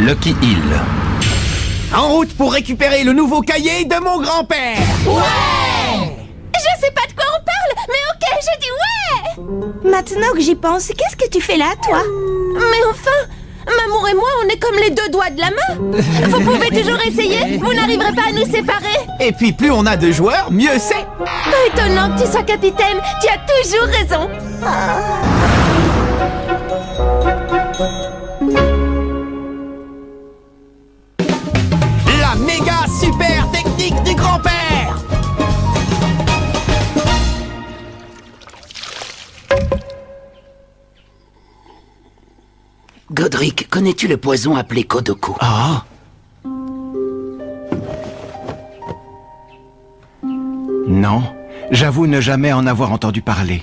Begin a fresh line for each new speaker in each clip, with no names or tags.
Lucky Hill.
En route pour récupérer le nouveau cahier de mon grand-père.
Ouais! Je sais pas de quoi on parle, mais ok, je dis ouais!
Maintenant que j'y pense, qu'est-ce que tu fais là, toi?
Mais enfin, Mamour et moi, on est comme les deux doigts de la main. Vous pouvez toujours essayer, vous n'arriverez pas à nous séparer.
Et puis plus on a de joueurs, mieux c'est.
Pas étonnant que tu sois capitaine, tu as toujours raison.
La méga super technique du grand-père.
Godric, connais-tu le poison appelé Kodoku?
Ah. Non, j'avoue ne jamais en avoir entendu parler.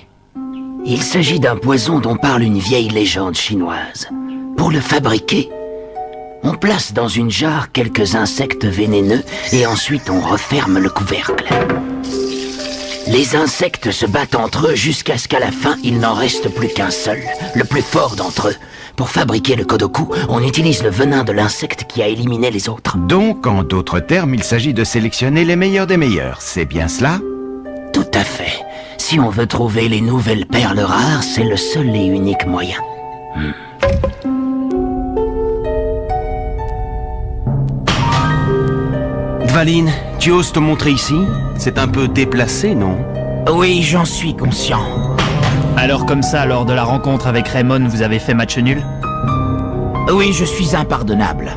Il s'agit d'un poison dont parle une vieille légende chinoise. Pour le fabriquer, on place dans une jarre quelques insectes vénéneux et ensuite on referme le couvercle. Les insectes se battent entre eux jusqu'à ce qu'à la fin, il n'en reste plus qu'un seul, le plus fort d'entre eux. Pour fabriquer le Kodoku, on utilise le venin de l'insecte qui a éliminé les autres.
Donc, en d'autres termes, il s'agit de sélectionner les meilleurs des meilleurs, c'est bien cela?
Tout à fait. Si on veut trouver les nouvelles perles rares, c'est le seul et unique moyen.
Dvalin, tu oses te montrer ici? C'est un peu déplacé, non?
Oui, j'en suis conscient.
Alors comme ça, lors de la rencontre avec Raymond, vous avez fait match nul?
Oui, je suis impardonnable.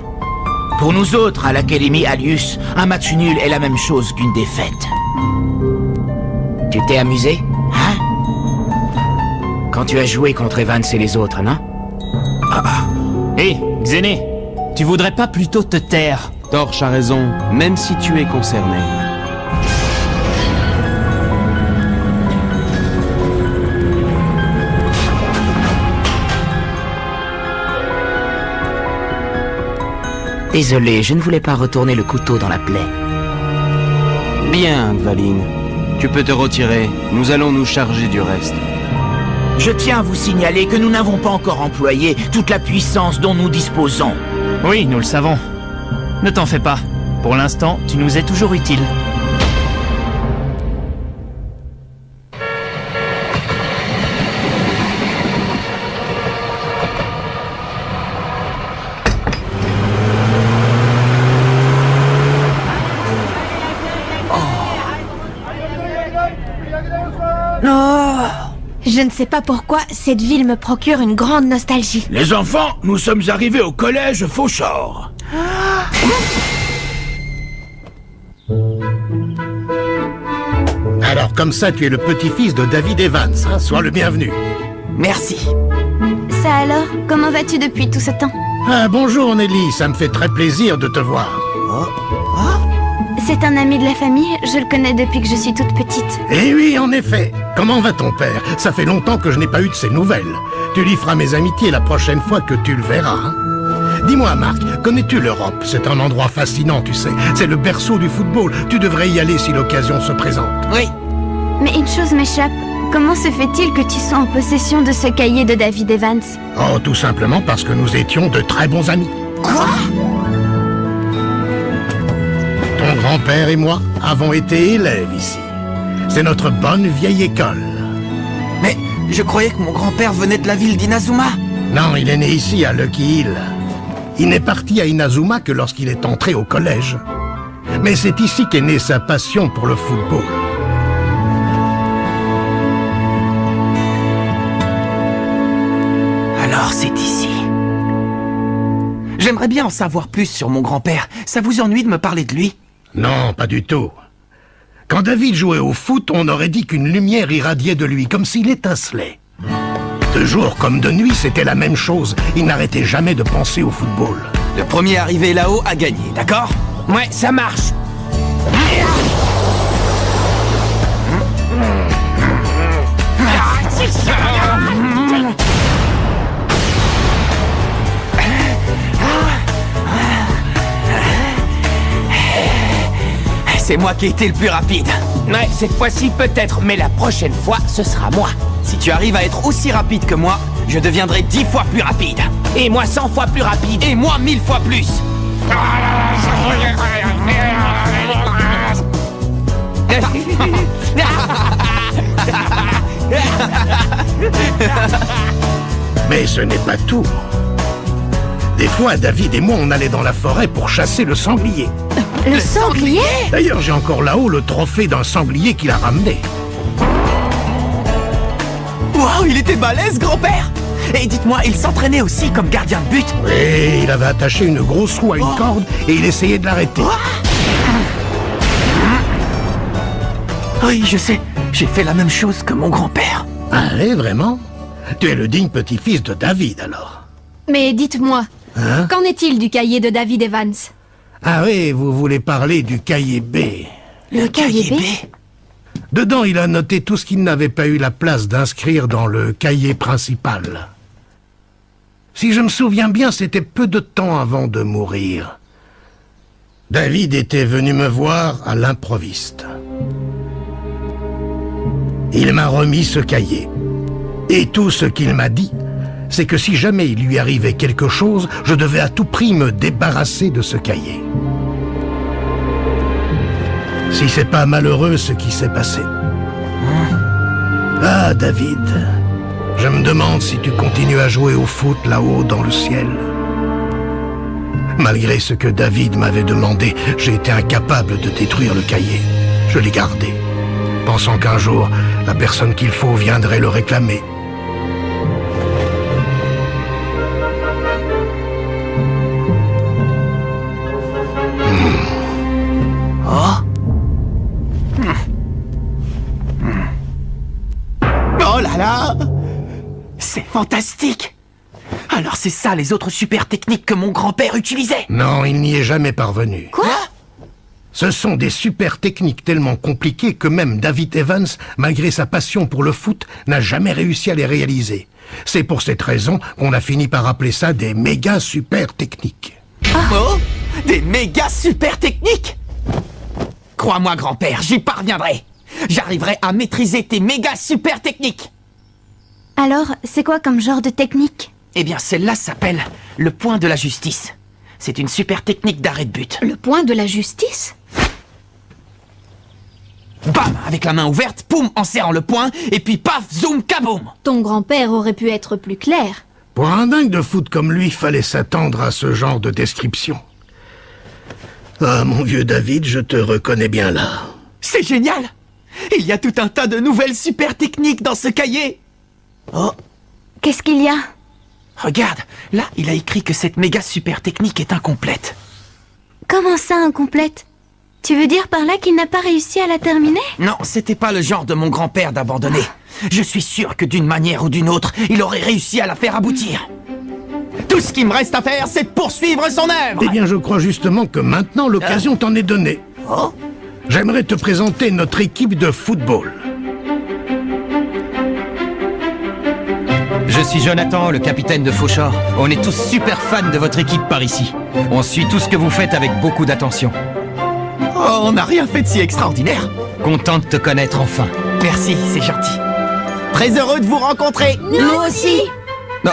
Pour nous autres, à l'Académie Alius, un match nul est la même chose qu'une défaite.
Tu t'es amusé?
Hein?
Quand tu as joué contre Evans et les autres, non?
Hé, Xéné, tu voudrais pas plutôt te taire?
Torche a raison, même si tu es concerné.
Désolé, je ne voulais pas retourner le couteau dans la plaie.
Bien, Dvalin. Tu peux te retirer. Nous allons nous charger du reste.
Je tiens à vous signaler que nous n'avons pas encore employé toute la puissance dont nous disposons.
Oui, nous le savons. Ne t'en fais pas. Pour l'instant, tu nous es toujours utile.
Je ne sais pas pourquoi, cette ville me procure une grande nostalgie.
Les enfants, nous sommes arrivés au collège Fauchor.
Alors comme ça, tu es le petit-fils de David Evans, hein? Sois le bienvenu.
Merci.
Ça alors, comment vas-tu depuis tout ce temps?
Ah, bonjour Nelly, ça me fait très plaisir de te voir.
C'est un ami de la famille, je le connais depuis que je suis toute petite.
Eh oui, en effet. Comment va ton père? Ça fait longtemps que je n'ai pas eu de ses nouvelles. Tu lui feras mes amitiés la prochaine fois que tu le verras. Hein? Dis-moi, Marc, connais-tu l'Europe? C'est un endroit fascinant, tu sais. C'est le berceau du football. Tu devrais y aller si l'occasion se présente.
Oui.
Mais une chose m'échappe. Comment se fait-il que tu sois en possession de ce cahier de David Evans?
Oh, tout simplement parce que nous étions de très bons amis.
Quoi?
Ton grand-père et moi avons été élèves ici. C'est notre bonne vieille école.
Mais je croyais que mon grand-père venait de la ville d'Inazuma.
Non, il est né ici, à Lucky Hill. Il n'est parti à Inazuma que lorsqu'il est entré au collège. Mais c'est ici qu'est née sa passion pour le football.
Alors c'est ici. J'aimerais bien en savoir plus sur mon grand-père. Ça vous ennuie de me parler de lui?
Non, pas du tout. Quand David jouait au foot, on aurait dit qu'une lumière irradiait de lui, comme s'il étincelait. De jour comme de nuit, c'était la même chose. Il n'arrêtait jamais de penser au football.
Le premier arrivé là-haut a gagné, d'accord?
Ouais, ça marche.
C'est moi qui ai été le plus rapide.
Ouais, cette fois-ci peut-être, mais la prochaine fois, ce sera moi.
Si tu arrives à être aussi rapide que moi, je deviendrai 10 fois plus rapide.
Et moi 100 fois plus rapide.
Et moi 1000 fois plus.
Mais ce n'est pas tout. Des fois, David et moi, on allait dans la forêt pour chasser le sanglier.
Le sanglier?
D'ailleurs, j'ai encore là-haut le trophée d'un sanglier qu'il a ramené.
Waouh, il était balèze, grand-père. Et dites-moi, il s'entraînait aussi comme gardien de but?
Oui, il avait attaché une grosse roue à une corde et il essayait de l'arrêter.
Oui, je sais. J'ai fait la même chose que mon grand-père.
Ah oui, vraiment? Tu es le digne petit-fils de David, alors.
Mais dites-moi,
Hein?
qu'en est-il du cahier de David Evans?
Ah oui, vous voulez parler du cahier B.
Le cahier B?
Dedans, il a noté tout ce qu'il n'avait pas eu la place d'inscrire dans le cahier principal. Si je me souviens bien, c'était peu de temps avant de mourir. David était venu me voir à l'improviste. Il m'a remis ce cahier. Et tout ce qu'il m'a dit, c'est que si jamais il lui arrivait quelque chose, je devais à tout prix me débarrasser de ce cahier. Si c'est pas malheureux ce qui s'est passé. Ah, David, je me demande si tu continues à jouer au foot là-haut dans le ciel. Malgré ce que David m'avait demandé, j'ai été incapable de détruire le cahier. Je l'ai gardé, pensant qu'un jour, la personne qu'il faut viendrait le réclamer.
Oh là là! C'est fantastique! Alors c'est ça les autres super techniques que mon grand-père utilisait?
Non, il n'y est jamais parvenu.
Quoi?
Ce sont des super techniques tellement compliquées que même David Evans, malgré sa passion pour le foot, n'a jamais réussi à les réaliser. C'est pour cette raison qu'on a fini par appeler ça des méga super techniques.
Oh! Des méga super techniques! Crois-moi, grand-père, j'y parviendrai! J'arriverai à maîtriser tes méga super techniques!
Alors, c'est quoi comme genre de technique?
Eh bien, celle-là s'appelle le point de la justice. C'est une super technique d'arrêt de but.
Le point de la justice?
Bam! Avec la main ouverte, poum! En serrant le poing, et puis paf! Zoom! Kaboum!
Ton grand-père aurait pu être plus clair.
Pour un dingue de foot comme lui, il fallait s'attendre à ce genre de description. Ah, mon vieux David, je te reconnais bien là.
C'est génial! Il y a tout un tas de nouvelles super techniques dans ce cahier! Oh!
Qu'est-ce qu'il y a?
Regarde! Là, il a écrit que cette méga super technique est incomplète.
Comment ça, incomplète? Tu veux dire par là qu'il n'a pas réussi à la terminer?
Non, c'était pas le genre de mon grand-père d'abandonner. Je suis sûr que d'une manière ou d'une autre, il aurait réussi à la faire aboutir. Tout ce qui me reste à faire, c'est de poursuivre son œuvre!
Eh bien, je crois justement que maintenant, l'occasion t'en est donnée.
Oh!
J'aimerais te présenter notre équipe de football.
Je suis Jonathan, le capitaine de Fauchard. On est tous super fans de votre équipe par ici. On suit tout ce que vous faites avec beaucoup d'attention.
Oh, on n'a rien fait de si extraordinaire!
Content de te connaître enfin.
Merci, c'est gentil. Très heureux de vous rencontrer!
Nous aussi!
Non.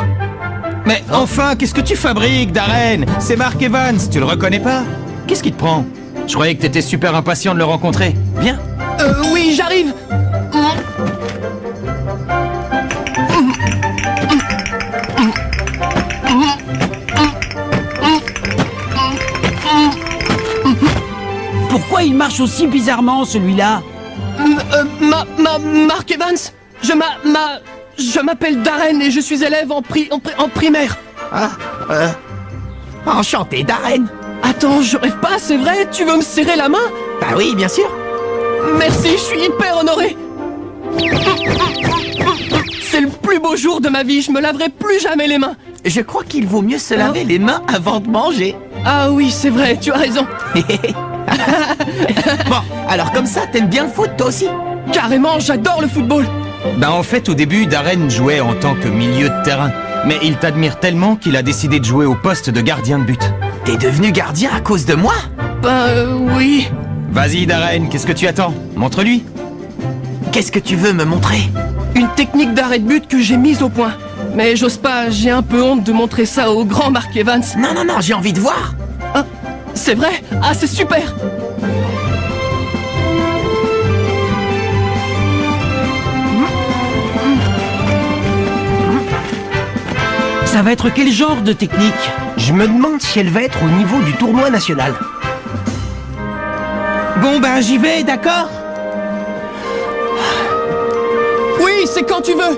Mais enfin, qu'est-ce que tu fabriques, Darren? C'est Mark Evans, tu le reconnais pas? Qu'est-ce qui te prend? Je croyais que t'étais super impatient de le rencontrer. Viens.
Oui, j'arrive!
Pourquoi il marche aussi bizarrement, celui-là?
Mark Evans, je m'appelle Darren et je suis élève en primaire.
Enchanté, Darren!
Attends, je rêve pas, c'est vrai? Tu veux me serrer la main?
Bah oui, bien sûr!
Merci, je suis hyper honoré. C'est le plus beau jour de ma vie, je me laverai plus jamais les mains.
Je crois qu'il vaut mieux se laver les mains avant de manger.
Ah oui, c'est vrai, tu as raison.
Bon, alors comme ça, t'aimes bien le foot, toi aussi?
Carrément, j'adore le football.
Bah en fait, au début, Darren jouait en tant que milieu de terrain. Mais il t'admire tellement qu'il a décidé de jouer au poste de gardien de but.
T'es devenu gardien à cause de moi?
Oui.
Vas-y, Darren, qu'est-ce que tu attends? Montre-lui.
Qu'est-ce que tu veux me montrer?
Une technique d'arrêt de but que j'ai mise au point. Mais j'ose pas, j'ai un peu honte de montrer ça au grand Mark Evans.
Non, non, non, j'ai envie de voir.
Ah, c'est vrai? Ah, c'est super!
Ça va être quel genre de technique?
Je me demande si elle va être au niveau du tournoi national.
Bon ben j'y vais, d'accord?
Oui, c'est quand tu veux!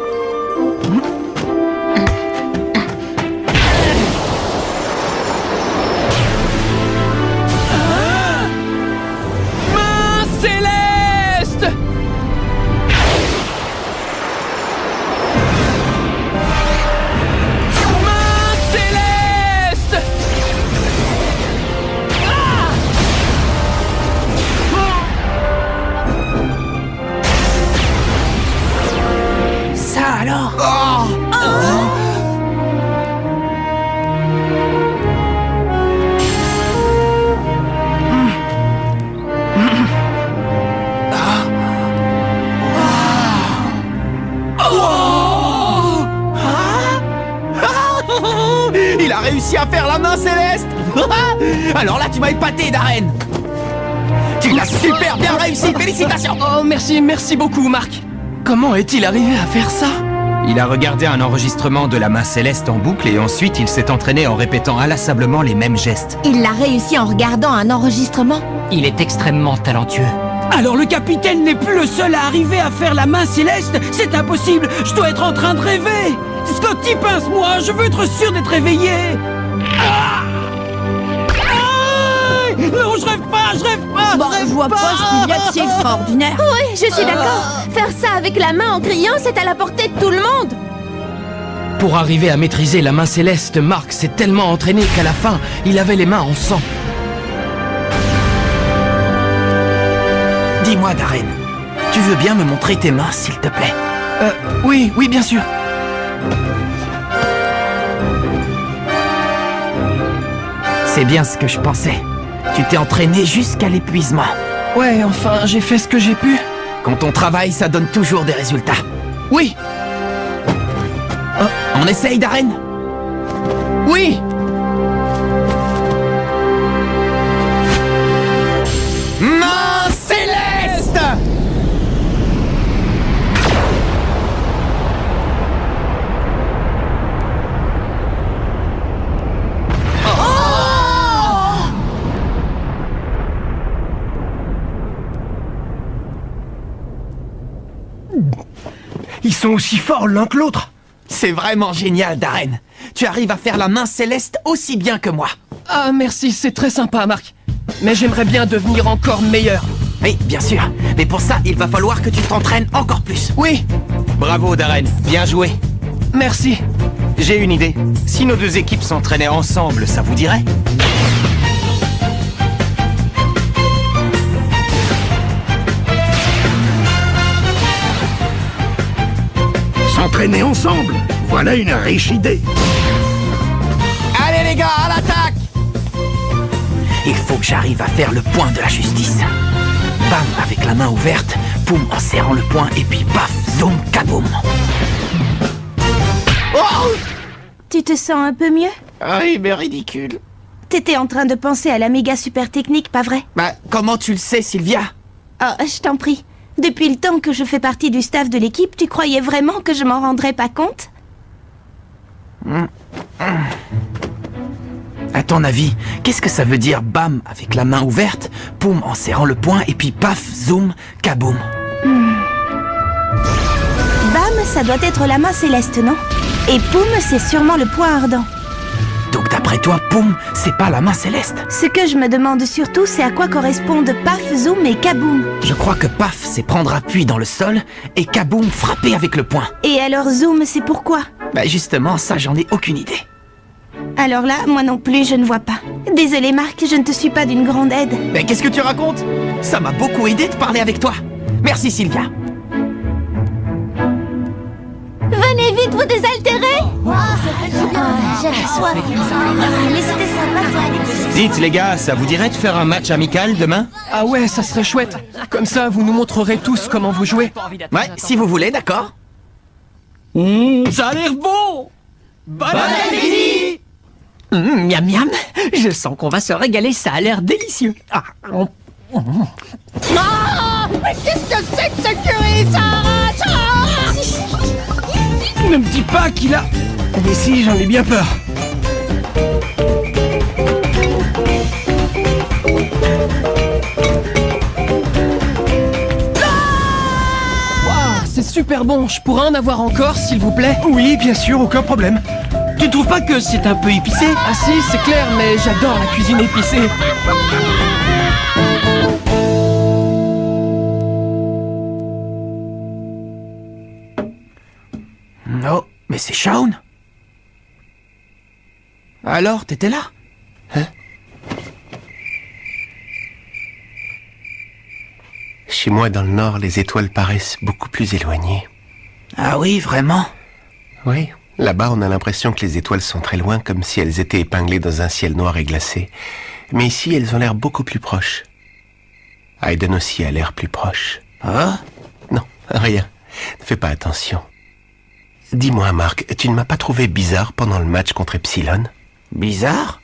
Main céleste! Main céleste!
Ça alors?
Il a réussi à faire la main céleste. Alors là, tu m'as épaté, Darren. Tu l'as super bien réussi, félicitations.
Oh, merci beaucoup, Marc. Comment est-il arrivé à faire ça?
Il a regardé un enregistrement de la main céleste en boucle et ensuite il s'est entraîné en répétant inlassablement les mêmes gestes.
Il l'a réussi en regardant un enregistrement.
Il est extrêmement talentueux. Alors le capitaine n'est plus le seul à arriver à faire la main céleste? C'est impossible, je dois être en train de rêver. Scotty, pince-moi, je veux être sûr d'être réveillé. Ah! Ah! Non, je rêve pas, je rêve pas.
Bon, je vois pas ce qu'il y a de si extraordinaire. Oui, je suis d'accord. Faire ça avec la main en criant, c'est à la portée de tout le monde.
Pour arriver à maîtriser la main céleste, Marc s'est tellement entraîné qu'à la fin, il avait les mains en sang.
Dis-moi, Darren, tu veux bien me montrer tes mains, s'il te plaît?
Oui, bien sûr.
C'est bien ce que je pensais. Tu t'es entraîné jusqu'à l'épuisement.
Ouais, enfin, j'ai fait ce que j'ai pu.
Quand on travaille, ça donne toujours des résultats.
Oui,
On essaye, Darren?
oui.
Main céleste.
Ils sont aussi forts l'un que l'autre.
C'est vraiment génial, Darren. Tu arrives à faire la main céleste aussi bien que moi.
Ah, merci, c'est très sympa, Marc. Mais j'aimerais bien devenir encore meilleur.
Oui, bien sûr. Mais pour ça, il va falloir que tu t'entraînes encore plus.
Oui,
Bravo Darren, bien joué.
merci.
J'ai une idée. Si nos deux équipes s'entraînaient ensemble, ça vous dirait?
S'entraîner ensemble, voilà une riche idée.
Allez les gars, à l'attaque.
Il faut que j'arrive à faire le point de la justice. Bam avec la main ouverte, poum en serrant le poing, et puis paf, zoom, kaboum.
Tu te sens un peu mieux?
Oui, mais ridicule.
T'étais en train de penser à la méga super technique, pas vrai?
Bah, comment tu le sais, Sylvia?
Oh, je t'en prie. Depuis le temps que je fais partie du staff de l'équipe, tu croyais vraiment que je m'en rendrais pas compte?
À ton avis, qu'est-ce que ça veut dire bam avec la main ouverte, poum en serrant le poing, et puis paf, zoom, kaboum?
Bam, ça doit être la main céleste, non? Et poum, c'est sûrement le poing ardent.
Donc d'après toi, poum, c'est pas la main céleste?
Ce que je me demande surtout, c'est à quoi correspondent paf, zoom et kaboum.
Je crois que paf, c'est prendre appui dans le sol, et kaboum, frapper avec le poing.
Et alors zoom, c'est pourquoi?
Bah justement, ça j'en ai aucune idée.
Alors là, moi non plus, je ne vois pas. Désolé Marc, je ne te suis pas d'une grande aide.
Mais qu'est-ce que tu racontes? Ça m'a beaucoup aidé de parler avec toi. Merci Sylvia.
Venez vite vous désaltérer. J'avais soif. Mais c'était sympa.
Dites les gars, ça vous dirait de faire un match amical demain?
Ah ouais, ça serait chouette. Comme ça, vous nous montrerez tous comment vous jouez.
Ouais, si vous voulez, d'accord.
Ça a l'air bon. Bon
appétit.
Miam miam. Je sens qu'on va se régaler, ça a l'air délicieux. Ah,
Mais qu'est-ce que c'est que ce curry? Ça arrache!
ne me dis pas qu'il a... Mais si, j'en ai bien peur. C'est super bon, je pourrais en avoir encore s'il vous plaît?
Oui, bien sûr, aucun problème.
Tu trouves pas que c'est un peu épicé? Ah si, c'est clair, mais j'adore la cuisine épicée.
Oh, mais c'est Shaun. Alors, t'étais là?
Chez moi, dans le nord, les étoiles paraissent beaucoup plus éloignées.
Ah oui, vraiment?
Oui, là-bas, on a l'impression que les étoiles sont très loin, comme si elles étaient épinglées dans un ciel noir et glacé. Mais ici, elles ont l'air beaucoup plus proches. Aiden aussi a l'air plus proche.
Ah?
Non, rien. Ne fais pas attention. Dis-moi, Marc, tu ne m'as pas trouvé bizarre pendant le match contre Epsilon?
Bizarre?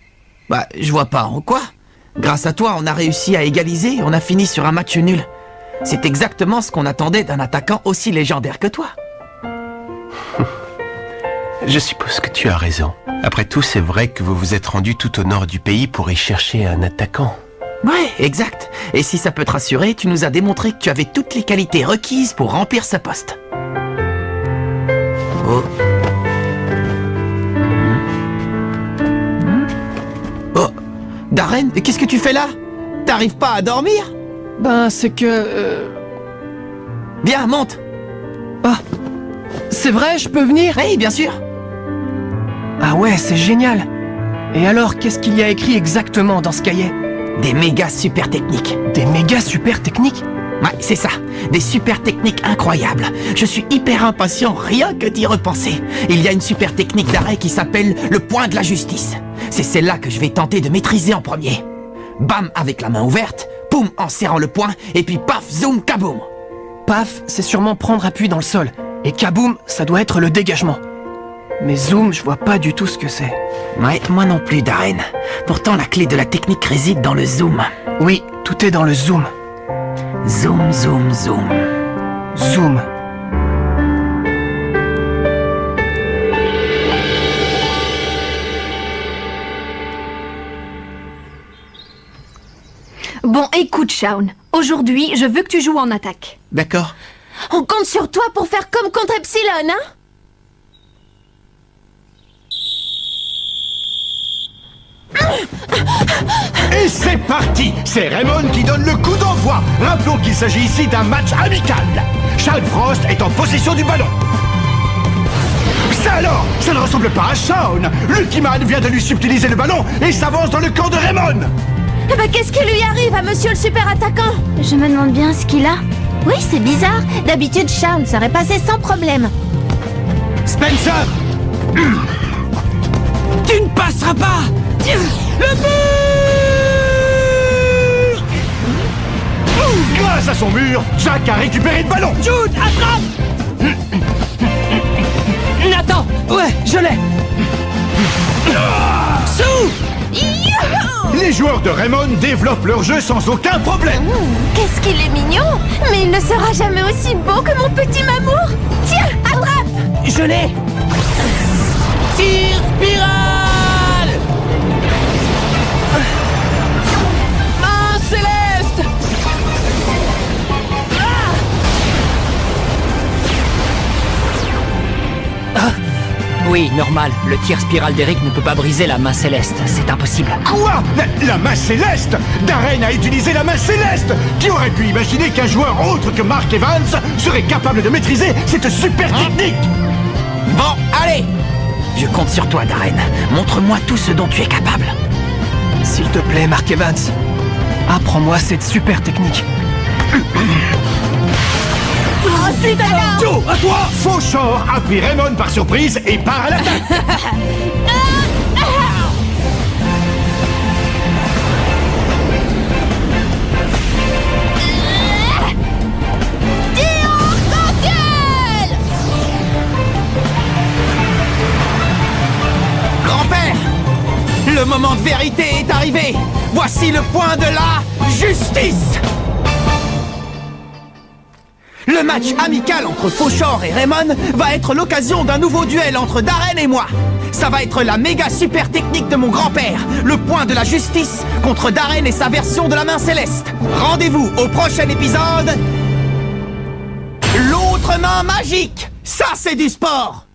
Bah, je vois pas en quoi. Grâce à toi, on a réussi à égaliser et on a fini sur un match nul. C'est exactement ce qu'on attendait d'un attaquant aussi légendaire que toi.
Je suppose que tu as raison. Après tout, c'est vrai que vous vous êtes rendu tout au nord du pays pour y chercher un attaquant.
Ouais, exact. Et si ça peut te rassurer, tu nous as démontré que tu avais toutes les qualités requises pour remplir ce poste. Oh. Oh. Darren, qu'est-ce que tu fais là? T'arrives pas à dormir?
Ben, c'est que...
Viens, monte.
Ah, c'est vrai, je peux venir?
Oui, bien sûr.
Ah ouais, c'est génial. Et alors, qu'est-ce qu'il y a écrit exactement dans ce cahier?
Des méga super techniques.
Des méga super techniques?
Ouais, c'est ça. Des super techniques incroyables. Je suis hyper impatient rien que d'y repenser. Il y a une super technique d'arrêt qui s'appelle le point de la justice. C'est celle-là que je vais tenter de maîtriser en premier. Bam avec la main ouverte, poum en serrant le poing, et puis paf, zoom, kaboum.
Paf, c'est sûrement prendre appui dans le sol. Et kaboum, ça doit être le dégagement. Mais zoom, je vois pas du tout ce que c'est.
Ouais, moi non plus, Darren. Pourtant, la clé de la technique réside dans le zoom.
Oui, tout est dans le zoom.
Zoom, zoom, zoom.
Zoom.
Bon, écoute, Shaun. Aujourd'hui, je veux que tu joues en attaque.
D'accord.
On compte sur toi pour faire comme contre Epsilon, hein?
Et c'est parti! C'est Raymond qui donne le coup d'envoi. Rappelons qu'il s'agit ici d'un match amical. Charles Frost est en possession du ballon. Ça alors! Ça ne ressemble pas à Shaun! Lucky Man vient de lui subtiliser le ballon et s'avance dans le camp de Raymond!
Eh ben, qu'est-ce qui lui arrive à monsieur le super attaquant?
Je me demande bien ce qu'il a. Oui, c'est bizarre. D'habitude, Shaun serait passé sans problème.
Spencer!
Tu ne passeras pas! Le mur!
Grâce à son mur, Jack a récupéré le ballon!
Jude, attrape! Nathan! Ouais, je l'ai! Sue!
Les joueurs de Raymond développent leur jeu sans aucun problème!
Qu'est-ce qu'il est mignon! Mais il ne sera jamais aussi beau que mon petit mamour! Tiens, attrape!
Je l'ai! Tir spirale! Main céleste! Ah! Oui, normal. Le tir spirale d'Eric ne peut pas briser la main céleste. C'est impossible.
Quoi? La main céleste? Darren a utilisé la main céleste! Qui aurait pu imaginer qu'un joueur autre que Mark Evans serait capable de maîtriser cette super technique?
Bon, allez! Je compte sur toi, Darren. Montre-moi tout ce dont tu es capable.
S'il te plaît, Mark Evans, apprends-moi cette super technique.
Ensuite alors!
Joe, à toi! Fauchor a pris Raymond par surprise et part à l'attaque!
moment de vérité est arrivé. Voici le point de la justice. Le match amical entre Fauchor et Raymond va être l'occasion d'un nouveau duel entre Darren et moi. Ça va être la méga super technique de mon grand-père, le point de la justice contre Darren et sa version de la main céleste. Rendez-vous au prochain épisode. L'autre main magique. Ça, c'est du sport.